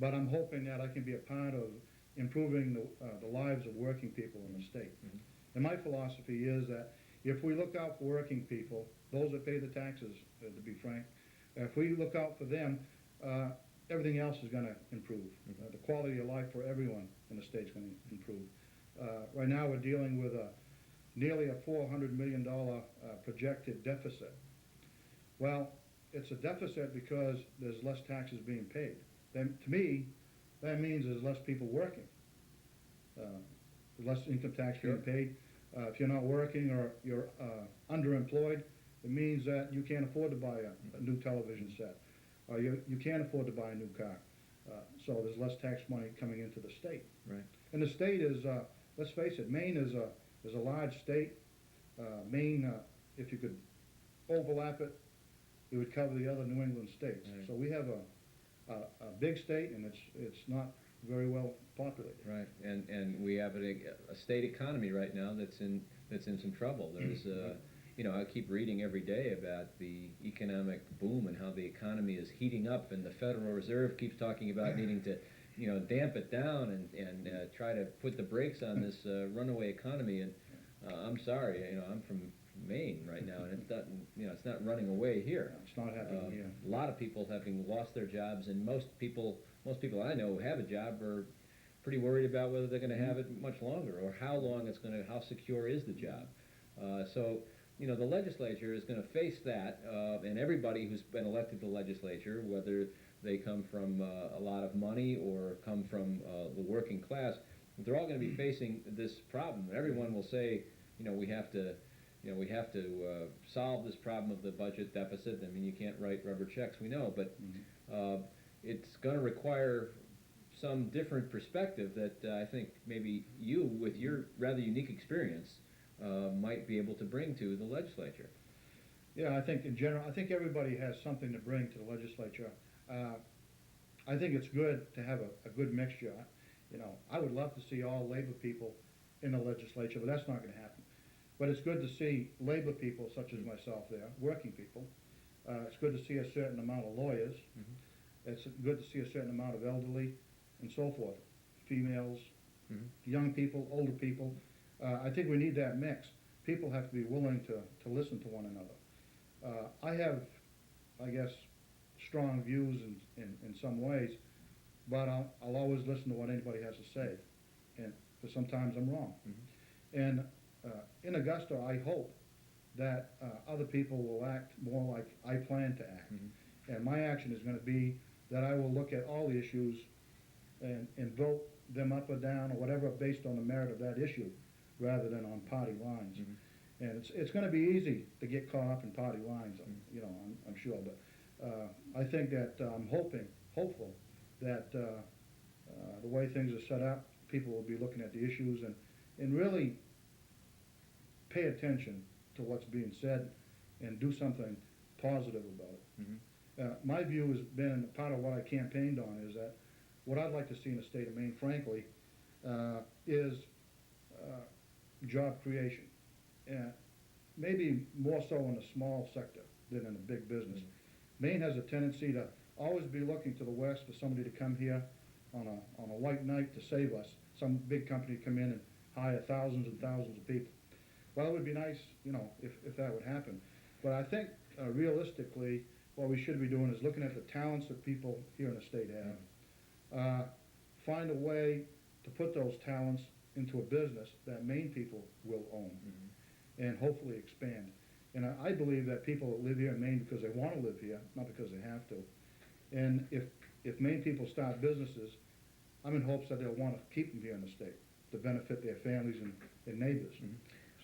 but I'm hoping that I can be a part of improving the lives of working people in the state. And my philosophy is that if we look out for working people, those that pay the taxes, to be frank, if we look out for them, everything else is going to improve. The quality of life for everyone in the state is going to improve. Right now we're dealing with nearly a $400 million projected deficit. Well, it's a deficit because there's less taxes being paid. Then, to me, that means there's less people working. Less income tax being paid. If you're not working or you're underemployed, it means that you can't afford to buy a new television set. Or you can't afford to buy a new car. So there's less tax money coming into the state. Right. And the state is, let's face it, Maine is a large state. Maine, if you could overlap it, it would cover the other New England states. Right. So we have a big state, and it's not very well populated. Right, and we have a state economy right now that's in some trouble. There's I keep reading every day about the economic boom and how the economy is heating up, and the Federal Reserve keeps talking about needing to damp it down and try to put the brakes on this runaway economy. And I'm sorry, I'm from Maine right now, and it's not running away here. It's not happening here. A lot of people having lost their jobs, and most people I know who have a job are pretty worried about whether they're going to have it much longer or how secure is the job. So the legislature is going to face that, and everybody who's been elected to the legislature, whether they come from a lot of money or come from the working class, they're all going to be facing this problem. Everyone will say, we have to solve this problem of the budget deficit. I mean, you can't write rubber checks, we know, but it's going to require some different perspective that I think maybe you, with your rather unique experience, might be able to bring to the legislature. Yeah, I think in general, everybody has something to bring to the legislature. I think it's good to have a good mixture. I would love to see all labor people in the legislature, but that's not going to happen. But it's good to see labor people such as myself there, working people. It's good to see a certain amount of lawyers. It's good to see a certain amount of elderly and so forth, females, young people, older people. I think we need that mix. People have to be willing to listen to one another. I have, I guess, strong views in some ways, but I'll always listen to what anybody has to say, and because sometimes I'm wrong. And in Augusta, I hope that other people will act more like I plan to act. And my action is going to be that I will look at all the issues and vote them up or down or whatever based on the merit of that issue rather than on party lines. And it's gonna be easy to get caught up in party lines, you know, I'm sure, but, I think that, I'm hopeful that, the way things are set up, people will be looking at the issues and really pay attention to what's being said and do something positive about it. My view has been, part of what I campaigned on is that what I'd like to see in the state of Maine, frankly, is job creation. Maybe more so in the small sector than in the big business. Maine has a tendency to always be looking to the west for somebody to come here on a white knight to save us. Some big company come in and hire thousands and thousands of people. Well, it would be nice, you know, if that would happen. But I think realistically, what we should be doing is looking at the talents that people here in the state have. Find a way to put those talents into a business that Maine people will own and hopefully expand. And I believe that people that live here in Maine because they want to live here, not because they have to. And if Maine people start businesses, I'm in hopes that they'll want to keep them here in the state to benefit their families and neighbors.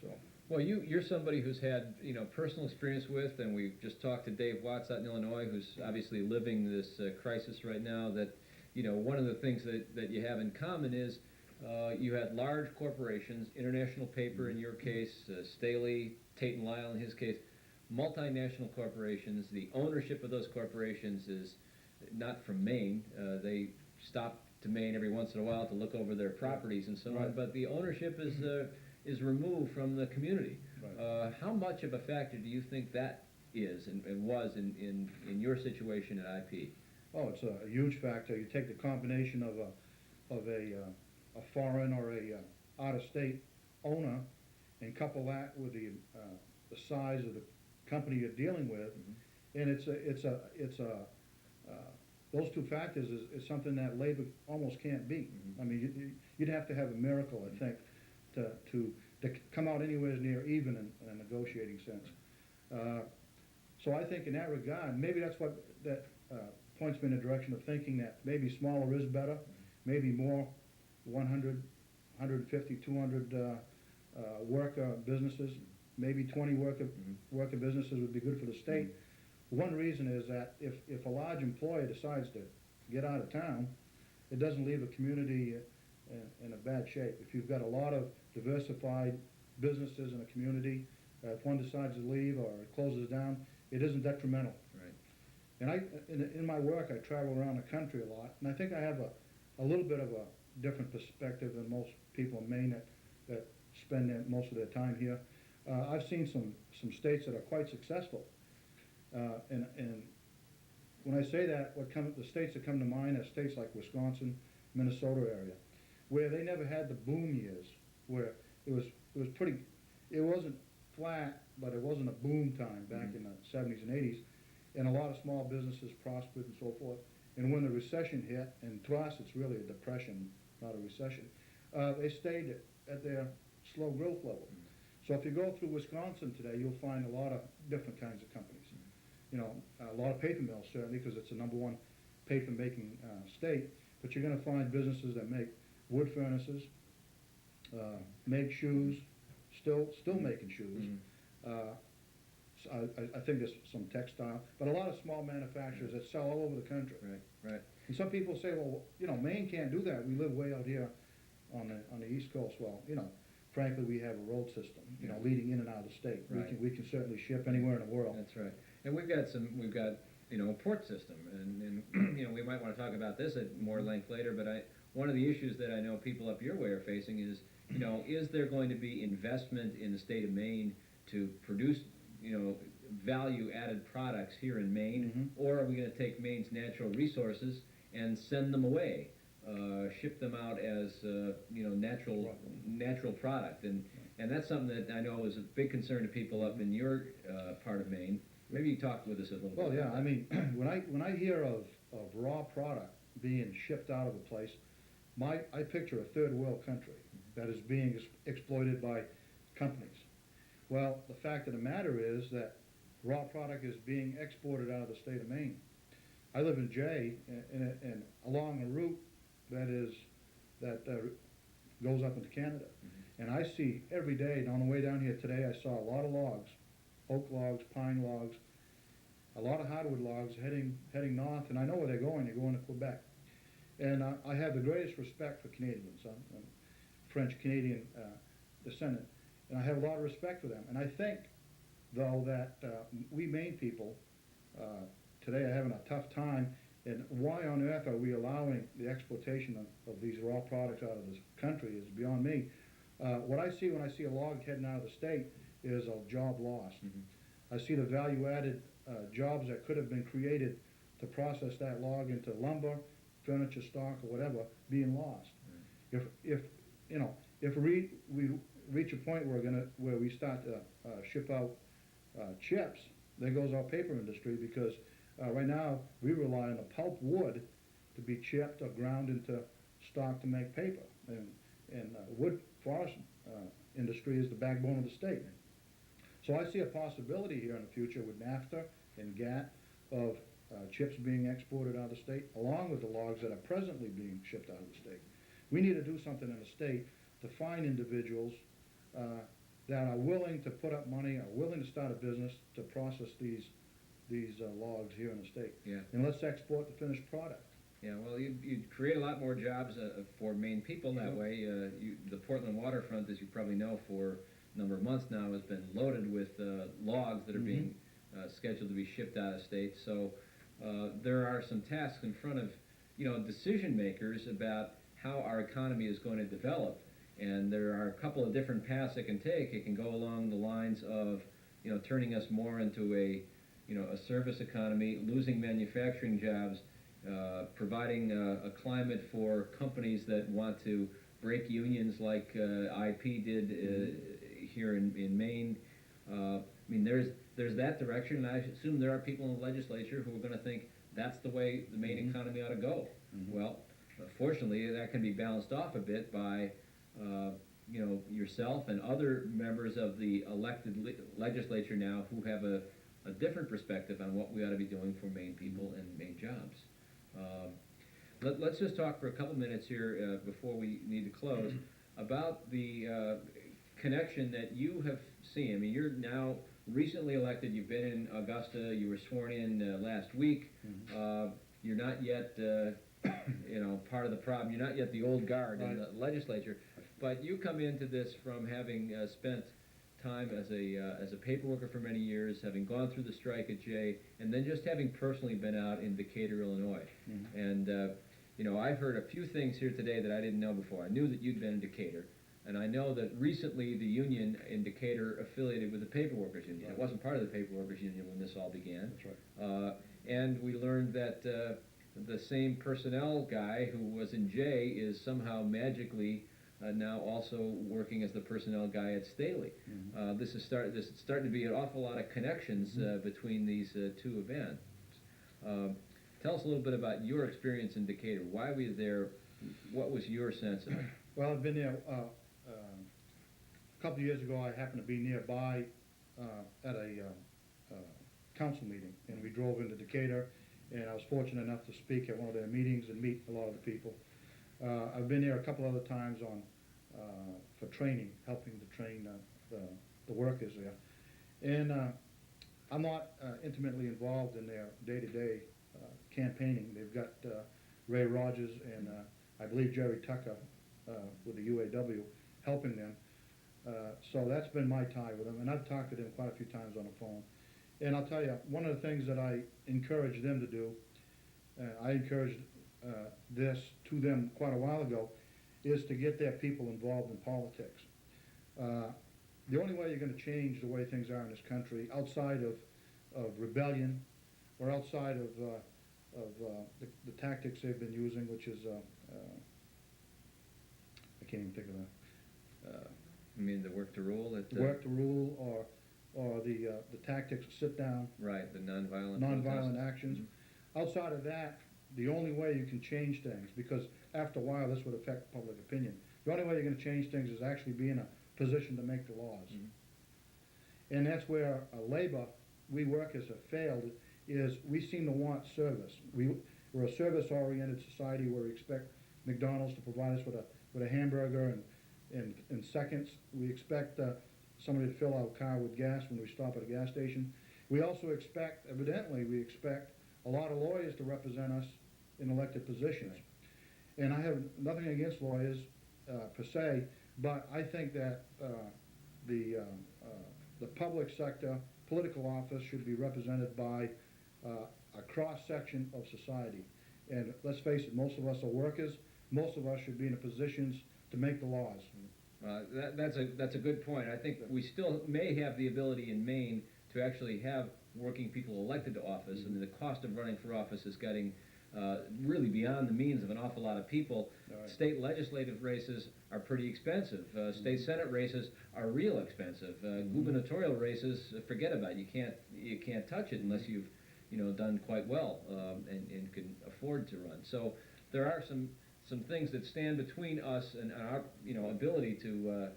So. Well, you're somebody who's had, you know, personal experience with, and we've just talked to Dave Watts out in Illinois, who's obviously living this crisis right now, that, you know, one of the things that you have in common is you had large corporations, international paper in your case, Staley, Tate and Lyle in his case, multinational corporations. The ownership of those corporations is not from Maine. They stop to Maine every once in a while to look over their properties and so on, but the ownership is removed from the community. How much of a factor do you think that is and was in your situation at IP? Oh, it's a huge factor. You take the combination of a foreign or a out-of-state owner and couple that with the size of the company you're dealing with, and it's those two factors is something that labor almost can't beat. I mean, you'd have to have a miracle, I think, to come out anywhere near even in a negotiating sense. So I think in that regard, maybe that's what that points me in the direction of thinking that maybe smaller is better, maybe more 100, 150, 200 worker businesses, maybe 20 worker businesses would be good for the state. One reason is that if a large employer decides to get out of town, it doesn't leave a community in a bad shape. If you've got a lot of diversified businesses in a community, if one decides to leave or it closes down, it isn't detrimental. And in my work, I travel around the country a lot, and I think I have a little bit of a different perspective than most people in Maine that spend most of their time here. I've seen some states that are quite successful, and when I say that, the states that come to mind are states like Wisconsin, Minnesota area, where they never had the boom years, where it was pretty, it wasn't flat, but it wasn't a boom time back in the 70s and 80s, and a lot of small businesses prospered and so forth. And when the recession hit, and to us it's really a depression, not a recession, they stayed at their slow growth level. So if you go through Wisconsin today, you'll find a lot of different kinds of companies. You know, a lot of paper mills, certainly, because it's the #1 paper-making state, but you're going to find businesses that make wood furnaces, make shoes, still making shoes. So I think there's some textile, but a lot of small manufacturers that sell all over the country. Right. And some people say, well, you know, Maine can't do that. We live way out here on the East Coast. Well, you know, frankly, we have a road system, you know, leading in and out of the state. We can certainly ship anywhere in the world. That's right. And we've got you know, a port system, and you know, we might want to talk about this at more length later, but one of the issues that I know people up your way are facing is, you know, is there going to be investment in the state of Maine to produce, you know, value-added products here in Maine, or are we going to take Maine's natural resources and send them away, ship them out as, you know, natural product? And that's something that I know is a big concern to people up in your part of Maine. Maybe you talk with us a little bit. Well, yeah, I mean, when I hear of raw product being shipped out of a place, I picture a third world country that is being exploited by companies. Well, the fact of the matter is that raw product is being exported out of the state of Maine. I live in Jay, and along a route that goes up into Canada. And I see every day, on the way down here today, I saw a lot of logs, oak logs, pine logs, a lot of hardwood logs heading north, and I know where they're going to Quebec. And I have the greatest respect for Canadians. I'm French-Canadian descendant, and I have a lot of respect for them. And I think, though, that we Maine people today are having a tough time, and why on earth are we allowing the exploitation of these raw products out of this country is beyond me. What I see when I see a log heading out of the state is a job loss. I see the value-added jobs that could have been created to process that log into lumber, furniture stock, or whatever, being lost. If we reach a point where we start to ship out chips, there goes our paper industry, because right now we rely on the pulp wood to be chipped or ground into stock to make paper. And wood forest industry is the backbone of the state. So I see a possibility here in the future with NAFTA and GATT of chips being exported out of the state, along with the logs that are presently being shipped out of the state. We need to do something in the state to find individuals that are willing to put up money, are willing to start a business to process these logs here in the state. Yeah. And let's export the finished product. Yeah, well, you'd create a lot more jobs for Maine people that way. The Portland waterfront, as you probably know, for a number of months now, has been loaded with logs that are being scheduled to be shipped out of state. So there are some tasks in front of, decision makers about how our economy is going to develop. And there are a couple of different paths it can take. It can go along the lines of, turning us more into a service economy, losing manufacturing jobs, providing a climate for companies that want to break unions like IP did here in Maine. I mean, there's that direction, and I assume there are people in the legislature who are going to think that's the way the Maine economy ought to go. Well, fortunately, that can be balanced off a bit by yourself and other members of the elected legislature now who have a different perspective on what we ought to be doing for Maine people and Maine jobs. Let's just talk for a couple minutes here before we need to close about the connection that you have seen. I mean, you're now recently elected. You've been in Augusta. You were sworn in last week. You're not yet, part of the problem. You're not yet the old guard in the legislature, but you come into this from having spent time as a paper worker for many years, having gone through the strike at Jay, and then just having personally been out in Decatur, Illinois. And I've heard a few things here today that I didn't know before. I knew that you'd been in Decatur, and I know that recently the union in Decatur affiliated with the paper workers union. It wasn't part of the paper workers union when this all began. That's right. And we learned that the same personnel guy who was in Jay is somehow magically now also working as the personnel guy at Staley. This is starting to be an awful lot of connections between these two events. Tell us a little bit about your experience in Decatur. Why were you there? What was your sense of it? Well, I've been there a couple of years ago. I happened to be nearby at a council meeting, and we drove into Decatur, and I was fortunate enough to speak at one of their meetings and meet a lot of the people. I've been there a couple other times for training, helping to train the workers there. And I'm not intimately involved in their day-to-day campaigning. They've got Ray Rogers and I believe Jerry Tucker with the UAW helping them. So that's been my tie with them, and I've talked to them quite a few times on the phone. And I'll tell you, one of the things that I encourage them to do, I encouraged this to them quite a while ago, is to get their people involved in politics. The only way you're going to change the way things are in this country, outside of rebellion, or outside of the tactics they've been using, which is I can't even think of that. You mean the work to rule? Work to rule, or the tactics of sit down. Right, the nonviolent Nonviolent actions. Outside of that, the only way you can change things, because after a while this would affect public opinion, the only way you're going to change things is actually be in a position to make the laws. And that's where labor, we workers have failed, is we seem to want service. We're a service-oriented society where we expect McDonald's to provide us with a with a hamburger in seconds. We expect somebody to fill our car with gas when we stop at a gas station. We also expect, evidently, we expect a lot of lawyers to represent us in elected positions. And I have nothing against lawyers per se, but I think that the public sector political office should be represented by a cross-section of society. And let's face it, most of us are workers. Most of us should be in positions to make the laws. That's a good point. I think we still may have the ability in Maine to actually have working people elected to office, and the cost of running for office is getting really beyond the means of an awful lot of people. Right. State legislative races are pretty expensive. State Senate races are real expensive. Gubernatorial races, forget about it. You can't touch it unless you've done quite well and can afford to run. So there are some things that stand between us and our ability to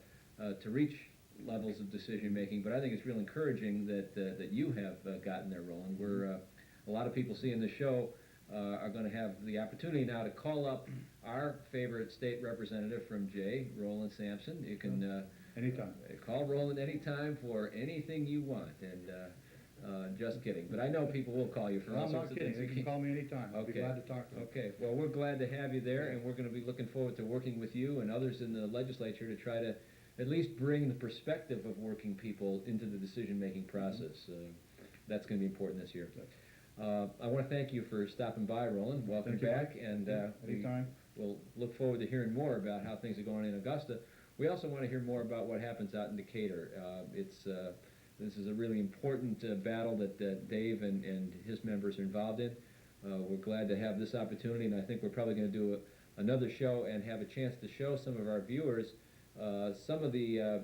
reach levels of decision making. But I think it's real encouraging that you have gotten there, Roland. We're a lot of people seeing the show are going to have the opportunity now to call up our favorite state representative from Jay, Roland Samson. You can Anytime. Call Roland anytime for anything you want. And just kidding. But I know people will call you for all I'm sorts not of kidding. things. You can call me anytime. I'll be Okay. glad to talk to you. Okay. Well, we're glad to have you there, and we're going to be looking forward to working with you and others in the legislature to try to at least bring the perspective of working people into the decision-making process. That's going to be important this year. I want to thank you for stopping by, Roland. Welcome Thank you, back, Mike. and Anytime. we'll look forward to hearing more about how things are going in Augusta. We also want to hear more about what happens out in Decatur. This is a really important battle that Dave and his members are involved in. We're glad to have this opportunity, and I think we're probably going to do another show and have a chance to show some of our viewers some of the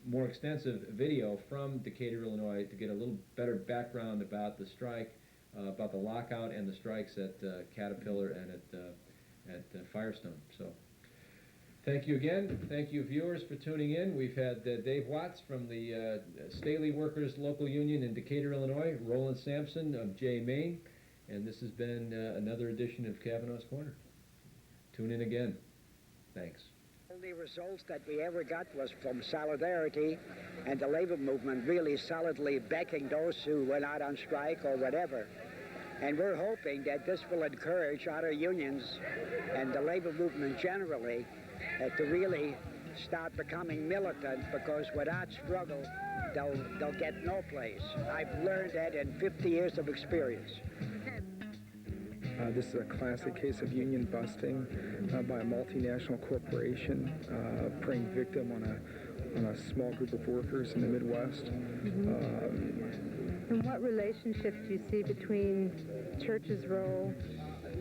more extensive video from Decatur, Illinois, to get a little better background about the strike, about the lockout and the strikes at Caterpillar and at Firestone. So thank you again. Thank you, viewers, for tuning in. We've had Dave Watts from the Staley Workers Local Union in Decatur, Illinois, Roland Samson of Jay, Maine, and this has been another edition of Cavanaugh's Corner. Tune in again. Thanks. The only results that we ever got was from solidarity and the labor movement really solidly backing those who went out on strike or whatever. And we're hoping that this will encourage other unions and the labor movement generally to really start becoming militant, because without struggle, they'll get no place. I've learned that in 50 years of experience. This is a classic case of union busting by a multinational corporation preying victim on a small group of workers in the Midwest. And what relationship do you see between church's role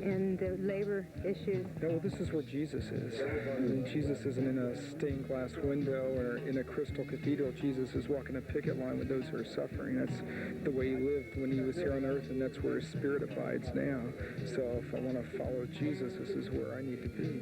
and the labor issues? Well, this is where Jesus is. I mean, Jesus isn't in a stained glass window or in a crystal cathedral. Jesus is walking a picket line with those who are suffering. That's the way he lived when he was here on earth, and that's where his spirit abides now. So if I want to follow Jesus, this is where I need to be.